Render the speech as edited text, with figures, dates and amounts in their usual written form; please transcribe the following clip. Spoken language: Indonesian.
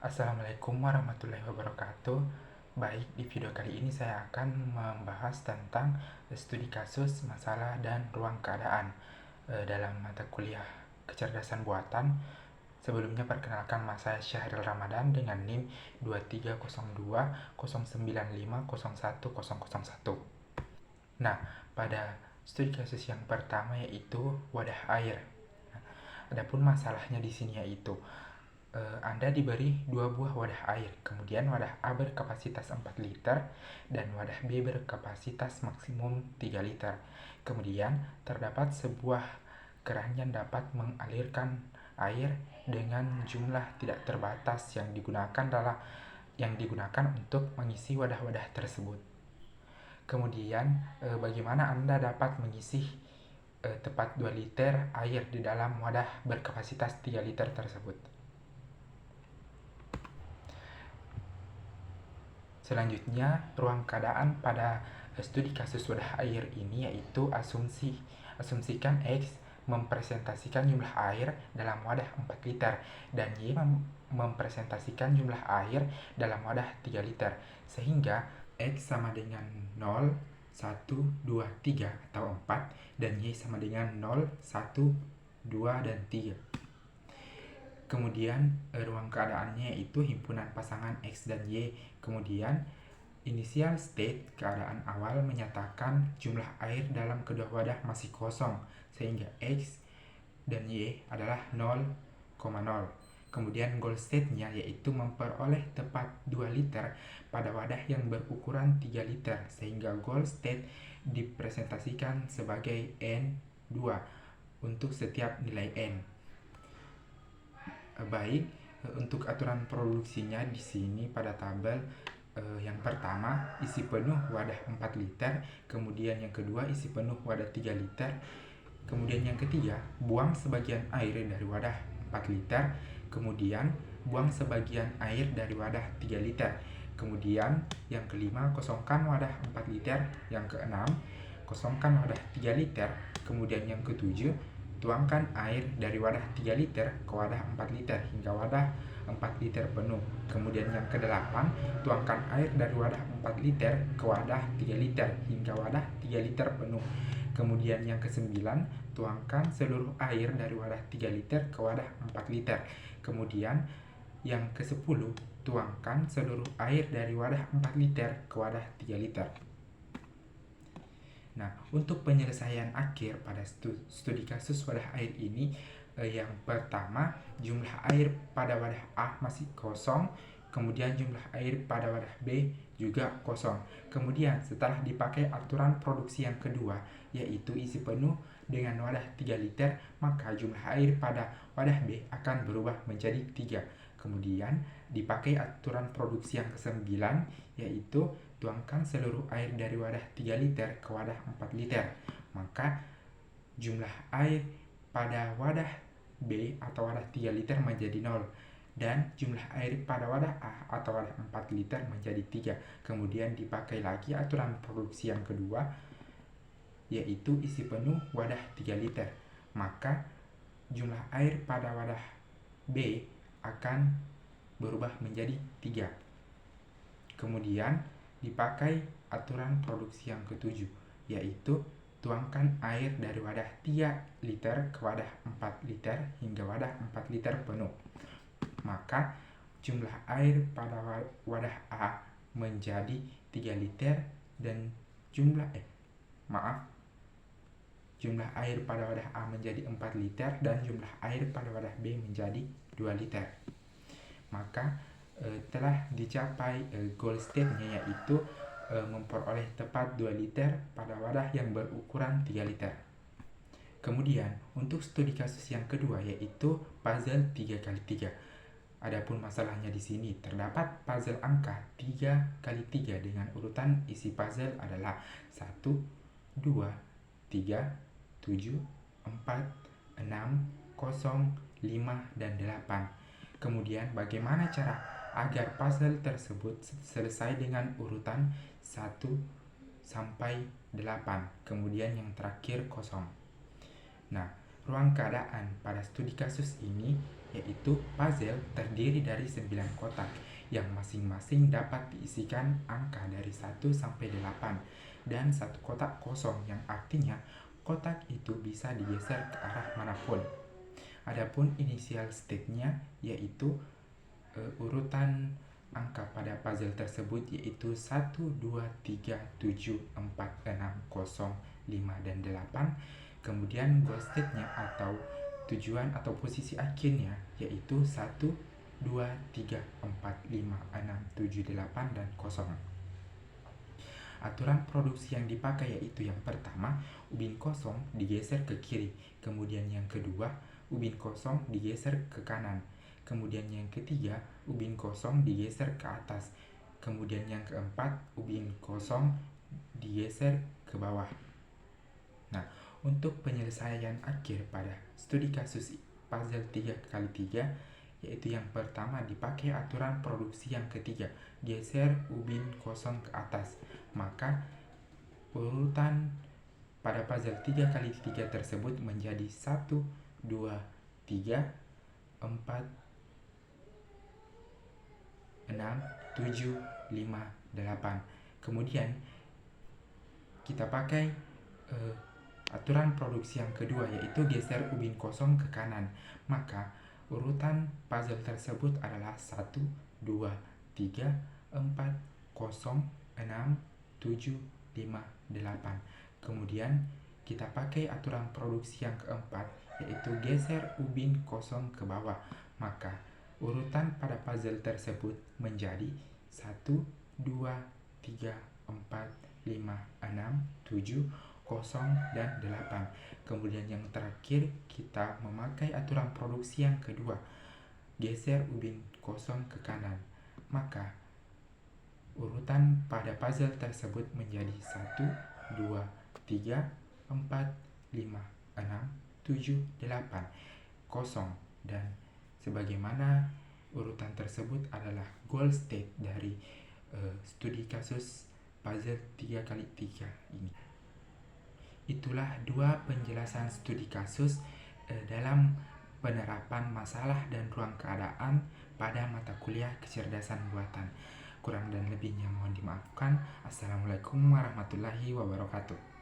Assalamualaikum warahmatullahi wabarakatuh. Baik, di video kali ini saya akan membahas tentang studi kasus, masalah, dan ruang keadaan dalam mata kuliah kecerdasan buatan. Sebelumnya perkenalkan, saya Syahril Ramadan dengan NIM 230209501001. Nah, pada studi kasus yang pertama yaitu wadah air. Adapun masalahnya di sini yaitu Anda diberi dua buah wadah air, kemudian wadah A berkapasitas 4 liter dan wadah B berkapasitas maksimum 3 liter. Kemudian terdapat sebuah keran yang dapat mengalirkan air dengan jumlah tidak terbatas yang digunakan untuk mengisi wadah-wadah tersebut. Kemudian bagaimana Anda dapat mengisi tepat 2 liter air di dalam wadah berkapasitas 3 liter tersebut. Selanjutnya, ruang keadaan pada studi kasus wadah air ini yaitu asumsikan X mempresentasikan jumlah air dalam wadah 4 liter dan Y mempresentasikan jumlah air dalam wadah 3 liter, sehingga X sama dengan 0, 1, 2, 3 atau 4 dan Y sama dengan 0, 1, 2, dan 3. Kemudian ruang keadaannya itu himpunan pasangan X dan Y. Kemudian initial state keadaan awal menyatakan jumlah air dalam kedua wadah masih kosong sehingga X dan Y adalah 0,0. Kemudian goal state-nya yaitu memperoleh tepat 2 liter pada wadah yang berukuran 3 liter sehingga goal state dipresentasikan sebagai N2 untuk setiap nilai N. Baik, untuk aturan produksinya di sini pada tabel yang pertama isi penuh wadah 4 liter, kemudian yang kedua isi penuh wadah 3 liter, kemudian yang ketiga buang sebagian air dari wadah 4 liter, kemudian buang sebagian air dari wadah 3 liter, kemudian yang kelima kosongkan wadah 4 liter, yang keenam kosongkan wadah 3 liter, kemudian yang ketujuh tuangkan air dari wadah 3 liter ke wadah 4 liter hingga wadah 4 liter penuh. Kemudian yang ke-8, tuangkan air dari wadah 4 liter ke wadah 3 liter hingga wadah 3 liter penuh. Kemudian yang ke-9, tuangkan seluruh air dari wadah 3 liter ke wadah 4 liter. Kemudian yang ke-10, tuangkan seluruh air dari wadah 4 liter ke wadah 3 liter. Nah, untuk penyelesaian akhir pada studi kasus wadah air ini, yang pertama, jumlah air pada wadah A masih kosong, kemudian jumlah air pada wadah B juga kosong. Kemudian setelah dipakai aturan produksi yang kedua, yaitu isi penuh dengan wadah 3 liter, maka jumlah air pada wadah B akan berubah menjadi 3. Kemudian dipakai aturan produksi yang ke-9, yaitu tuangkan seluruh air dari wadah 3 liter ke wadah 4 liter. Maka jumlah air pada wadah B atau wadah 3 liter menjadi 0 dan jumlah air pada wadah A atau wadah 4 liter menjadi 3. Kemudian dipakai lagi aturan produksi yang kedua, yaitu isi penuh wadah 3 liter. Maka jumlah air pada wadah B akan berubah menjadi 3. Kemudian dipakai aturan produksi yang ketujuh, yaitu tuangkan air dari wadah 3 liter ke wadah 4 liter hingga wadah 4 liter penuh. Maka jumlah air pada wadah A menjadi 3 liter dan jumlah air pada wadah A menjadi 4 liter dan jumlah air pada wadah B menjadi 2 liter. Maka telah dicapai goal state-nya yaitu memperoleh tepat 2 liter pada wadah yang berukuran 3 liter. Kemudian untuk studi kasus yang kedua yaitu puzzle 3x3. Adapun masalahnya di sini terdapat puzzle angka 3x3 dengan urutan isi puzzle adalah 1, 2, 3, 7, 4, 6, 0, 5, dan 8. Kemudian bagaimana cara agar puzzle tersebut selesai dengan urutan 1 sampai 8, kemudian yang terakhir kosong. Nah, ruang keadaan pada studi kasus ini yaitu puzzle terdiri dari 9 kotak yang masing-masing dapat diisikan angka dari 1 sampai 8 dan satu kotak kosong yang artinya kotak itu bisa digeser ke arah manapun. Adapun initial state-nya yaitu urutan angka pada puzzle tersebut yaitu 1, 2, 3, 7, 4, 6, 0, 5, dan 8. Kemudian goal state-nya atau tujuan atau posisi akhirnya yaitu 1, 2, 3, 4, 5, 6, 7, 8, dan 0. Aturan produksi yang dipakai yaitu yang pertama, ubin kosong digeser ke kiri. Kemudian yang kedua, ubin kosong digeser ke kanan. Kemudian yang ketiga, ubin kosong digeser ke atas. Kemudian yang keempat, ubin kosong digeser ke bawah. Nah, untuk penyelesaian akhir pada studi kasus puzzle 3x3, yaitu yang pertama dipakai aturan produksi yang ketiga, geser ubin kosong ke atas. Maka urutan pada puzzle 3x3 tersebut menjadi 1, 2, 3, 4, 6, 7, 5, 8. Kemudian kita pakai aturan produksi yang kedua yaitu geser ubin kosong ke kanan. Maka urutan puzzle tersebut adalah 1, 2, 3, 4, 0, 6, 7, 5, 8. Kemudian kita pakai aturan produksi yang keempat yaitu geser ubin kosong ke bawah. Maka urutan pada puzzle tersebut menjadi 1, 2, 3, 4, 5, 6, 7, 0, dan 8. Kemudian yang terakhir kita memakai aturan produksi yang kedua, geser ubin kosong ke kanan. Maka urutan pada puzzle tersebut menjadi 1, 2, 3, 4, 5, 6, 7, 8, 0. Dan sebagaimana urutan tersebut adalah goal state dari studi kasus puzzle 3x3 ini. Itulah dua penjelasan studi kasus dalam penerapan masalah dan ruang keadaan pada mata kuliah kecerdasan buatan. Kurang dan lebihnya mohon dimaafkan. Assalamualaikum warahmatullahi wabarakatuh.